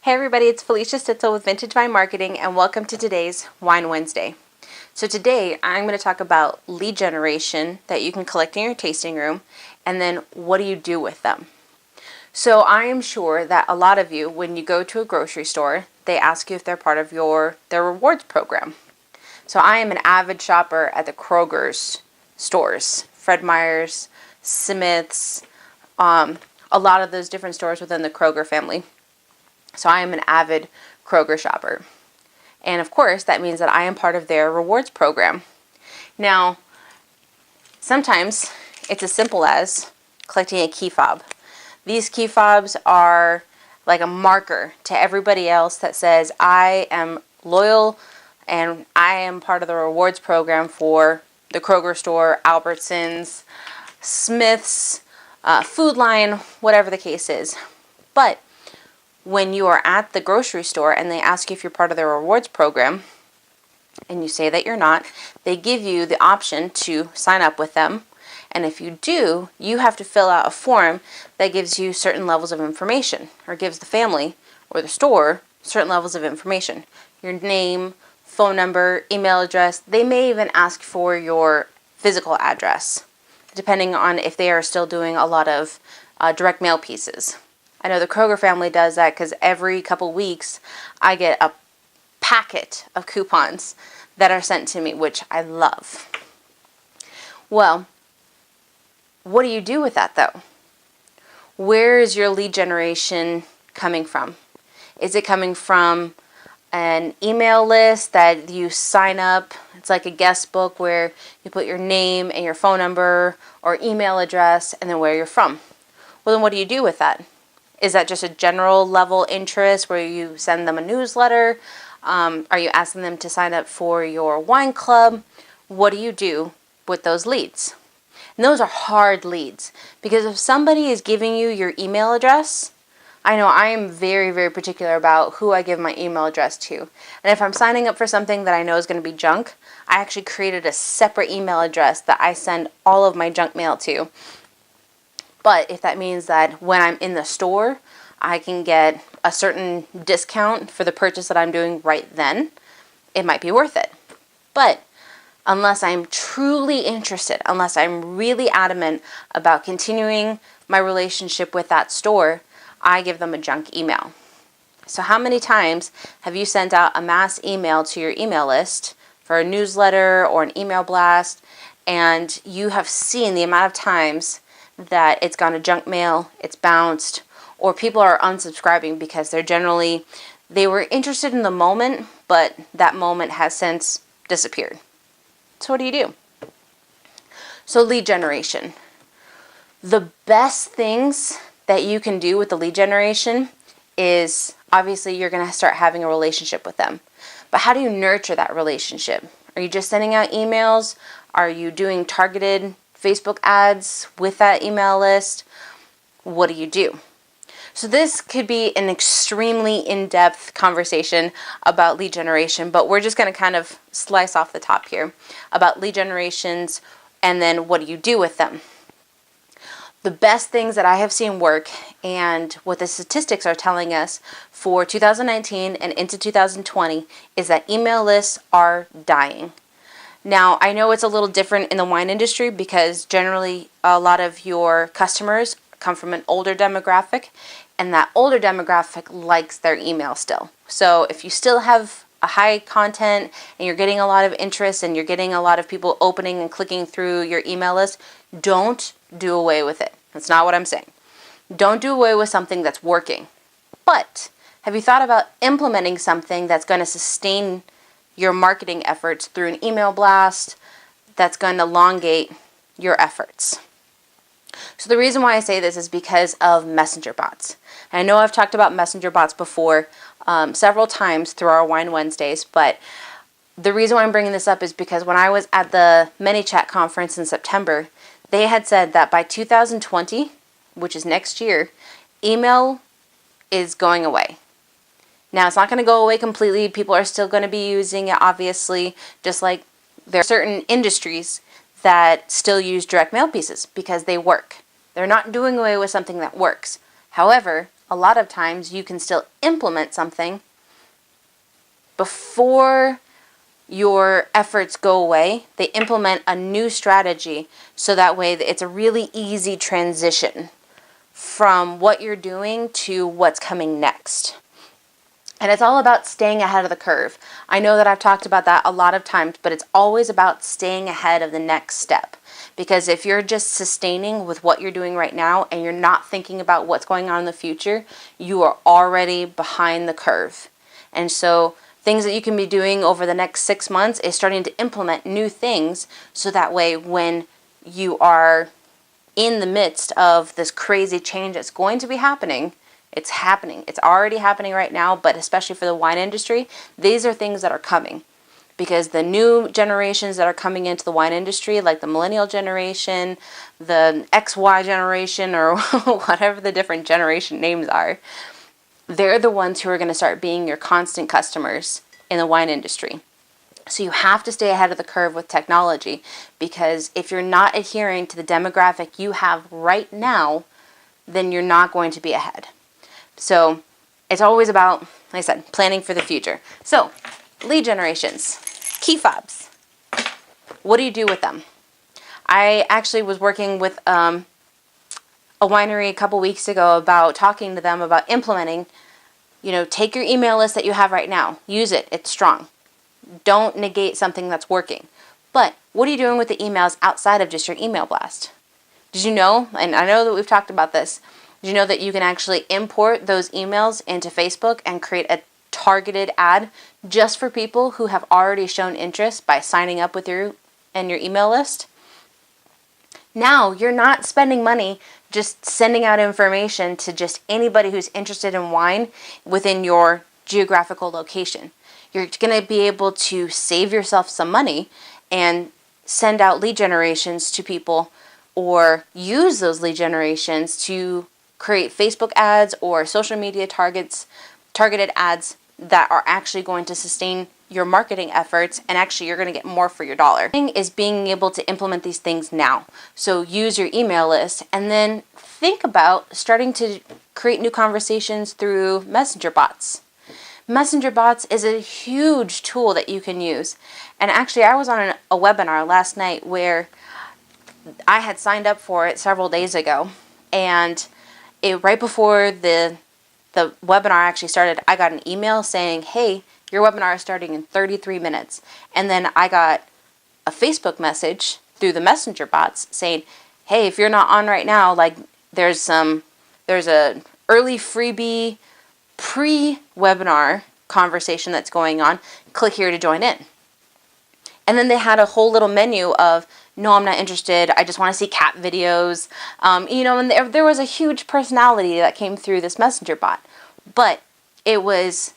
Hey everybody, it's Felicia Stitzel with Vintage Wine Marketing and welcome to today's Wine Wednesday. So today I'm going to talk about lead generation that you can collect in your tasting room and then what do you do with them. So I am sure that a lot of you, when you go to a grocery store, they ask you if they're part of their rewards program. So I am an avid shopper at the Kroger's stores, Fred Meyer's, Smith's, a lot of those different stores within the Kroger family. So I am an avid Kroger shopper. And of course, that means that I am part of their rewards program. Now, sometimes it's as simple as collecting a key fob. These key fobs are like a marker to everybody else that says, I am loyal and I am part of the rewards program for the Kroger store, Albertsons, Smith's, Food Lion, whatever the case is. But when you are at the grocery store and they ask you if you're part of their rewards program and you say that you're not, they give you the option to sign up with them. And if you do, you have to fill out a form that gives you certain levels of information or gives the family or the store certain levels of information. Your name, phone number, email address. They may even ask for your physical address, depending on if they are still doing a lot of direct mail pieces. I know the Kroger family does that because every couple weeks I get a packet of coupons that are sent to me, which I love. Well, what do you do with that though? Where is your lead generation coming from? Is it coming from an email list that you sign up? It's like a guest book where you put your name and your phone number or email address and then where you're from. Well, then what do you do with that? Is that just a general level interest where you send them a newsletter? Are you asking them to sign up for your wine club? What do you do with those leads? And those are hard leads because if somebody is giving you your email address, I know I am very, very particular about who I give my email address to. And if I'm signing up for something that I know is going to be junk, I actually created a separate email address that I send all of my junk mail to. But if that means that when I'm in the store, I can get a certain discount for the purchase that I'm doing right then, it might be worth it. But unless I'm truly interested, unless I'm really adamant about continuing my relationship with that store, I give them a junk email. So how many times have you sent out a mass email to your email list for a newsletter or an email blast, and you have seen the amount of times that it's gone to junk mail, it's bounced, or people are unsubscribing because they were interested in the moment, but that moment has since disappeared. So what do you do? So lead generation. The best things that you can do with the lead generation is obviously you're going to start having a relationship with them. But how do you nurture that relationship? Are you just sending out emails? Are you doing targeted Facebook ads with that email list? What do you do? So this could be an extremely in-depth conversation about lead generation, but we're just going to kind of slice off the top here about lead generations and then what do you do with them. The best things that I have seen work and what the statistics are telling us for 2019 and into 2020 is that email lists are dying. Now, I know it's a little different in the wine industry because generally a lot of your customers come from an older demographic, and that older demographic likes their email still. So if you still have a high content and you're getting a lot of interest and you're getting a lot of people opening and clicking through your email list, don't do away with it. That's not what I'm saying. Don't do away with something that's working. But have you thought about implementing something that's going to sustain your marketing efforts through an email blast that's going to elongate your efforts? So the reason why I say this is because of messenger bots. And I know I've talked about messenger bots before several times through our Wine Wednesdays, but the reason why I'm bringing this up is because when I was at the ManyChat conference in September, they had said that by 2020, which is next year, email is going away. Now, it's not going to go away completely. People are still going to be using it, obviously, just like there are certain industries that still use direct mail pieces because they work. They're not doing away with something that works. However, a lot of times you can still implement something before your efforts go away. They implement a new strategy so that way it's a really easy transition from what you're doing to what's coming next. And it's all about staying ahead of the curve. I know that I've talked about that a lot of times, but it's always about staying ahead of the next step. Because if you're just sustaining with what you're doing right now and you're not thinking about what's going on in the future, you are already behind the curve. And so things that you can be doing over the next 6 months is starting to implement new things so that way when you are in the midst of this crazy change that's going to be happening, it's happening. It's already happening right now, but especially for the wine industry, these are things that are coming. Because the new generations that are coming into the wine industry, like the millennial generation, the XY generation, or whatever the different generation names are, they're the ones who are going to start being your constant customers in the wine industry. So you have to stay ahead of the curve with technology, because if you're not adhering to the demographic you have right now, then you're not going to be ahead. So it's always about, like I said, planning for the future. So lead generations, key fobs. What do you do with them? I actually was working with a winery a couple weeks ago about talking to them about implementing, take your email list that you have right now. Use it. It's strong. Don't negate something that's working. But what are you doing with the emails outside of just your email blast? Did you know, and I know that we've talked about this, did you know that you can actually import those emails into Facebook and create a targeted ad just for people who have already shown interest by signing up with you and your email list? Now you're not spending money just sending out information to just anybody who's interested in wine within your geographical location. You're going to be able to save yourself some money and send out lead generations to people, or use those lead generations to create Facebook ads or social media targeted ads that are actually going to sustain your marketing efforts, and actually you're going to get more for your dollar. The thing is being able to implement these things now. So use your email list, and then think about starting to create new conversations through messenger bots. Messenger bots is a huge tool that you can use. And actually I was on a webinar last night where I had signed up for it several days ago, and right before the webinar actually started, I got an email saying, hey, your webinar is starting in 33 minutes. And then I got a Facebook message through the messenger bots saying, hey, if you're not on right now, there's a early freebie pre-webinar conversation that's going on. Click here to join in. And then they had a whole little menu of, no, I'm not interested. I just want to see cat videos. And there was a huge personality that came through this messenger bot. But it was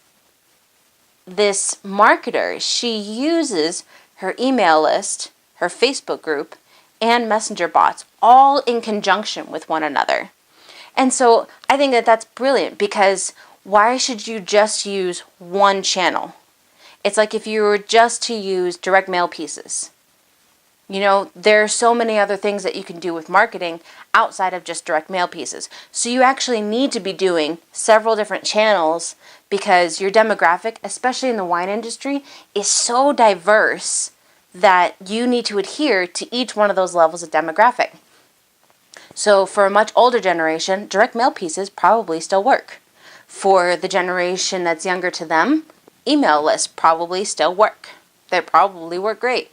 this marketer. She uses her email list, her Facebook group, and messenger bots all in conjunction with one another. And so I think that that's brilliant, because why should you just use one channel? It's like if you were just to use direct mail pieces. There are so many other things that you can do with marketing outside of just direct mail pieces. So you actually need to be doing several different channels, because your demographic, especially in the wine industry, is so diverse that you need to adhere to each one of those levels of demographic. So for a much older generation, direct mail pieces probably still work. For the generation that's younger to them, email lists probably still work. They probably work great.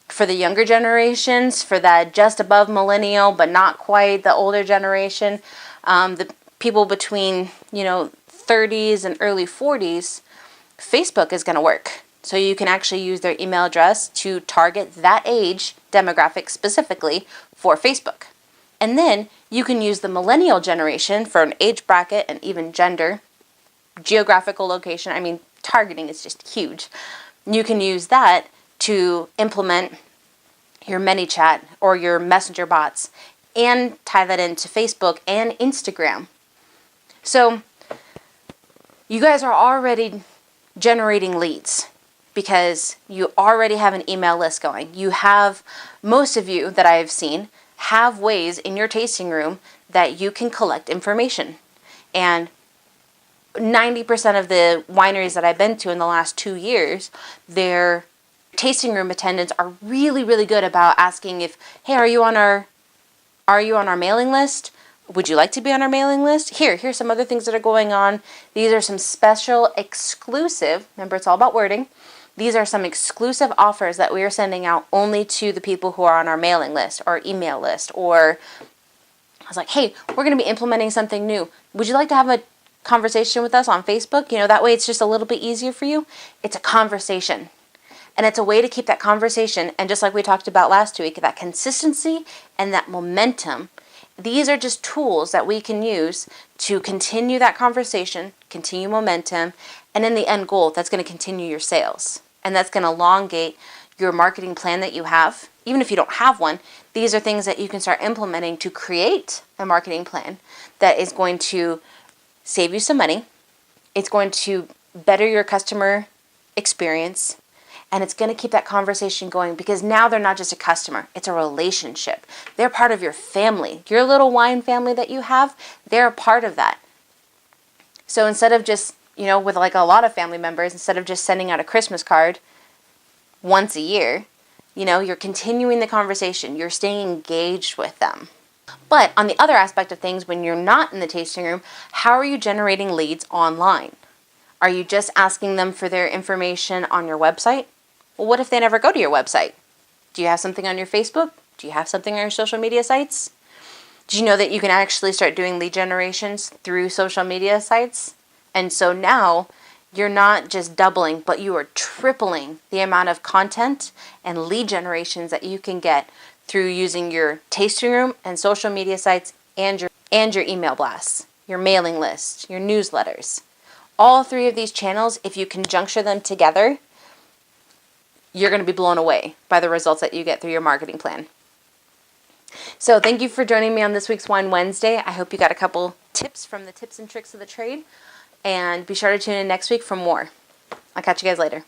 For the younger generations, for that just above millennial but not quite the older generation, the people between 30s and early 40s, Facebook is going to work. So you can actually use their email address to target that age demographic specifically for Facebook. And then you can use the millennial generation for an age bracket and even gender, geographical location. I mean, targeting is just huge. You can use that to implement your ManyChat or your messenger bots and tie that into Facebook and Instagram. So you guys are already generating leads because you already have an email list going. You have, most of you that I've seen, have ways in your tasting room that you can collect information. And 90% of the wineries that I've been to in the last 2 years, their tasting room attendants are really, really good about asking if, hey, are you on our mailing list? Would you like to be on our mailing list? Here's some other things that are going on. These are some special exclusive, remember it's all about wording. These are some exclusive offers that we are sending out only to the people who are on our mailing list or email list. Or I was like, hey, we're going to be implementing something new. Would you like to have a conversation with us on Facebook? That way it's just a little bit easier for you. It's a conversation. And it's a way to keep that conversation, and just like we talked about last week, that consistency and that momentum. These are just tools that we can use to continue that conversation, continue momentum, and in the end goal, that's going to continue your sales. And that's going to elongate your marketing plan that you have. Even if you don't have one, these are things that you can start implementing to create a marketing plan that is going to save you some money. It's going to better your customer experience. And it's going to keep that conversation going, because now they're not just a customer, it's a relationship. They're part of your family. Your little wine family that you have, they're a part of that. So instead of just, with like a lot of family members, instead of just sending out a Christmas card once a year, you're continuing the conversation. You're staying engaged with them. But on the other aspect of things, when you're not in the tasting room, how are you generating leads online? Are you just asking them for their information on your website? Well, what if they never go to your website? Do you have something on your Facebook? Do you have something on your social media sites? Did you know that you can actually start doing lead generations through social media sites? And so now you're not just doubling, but you are tripling the amount of content and lead generations that you can get through using your tasting room and social media sites and your email blasts, your mailing list, your newsletters. All three of these channels, if you conjuncture them together, you're going to be blown away by the results that you get through your marketing plan. So thank you for joining me on this week's Wine Wednesday. I hope you got a couple tips from the tips and tricks of the trade. And be sure to tune in next week for more. I'll catch you guys later.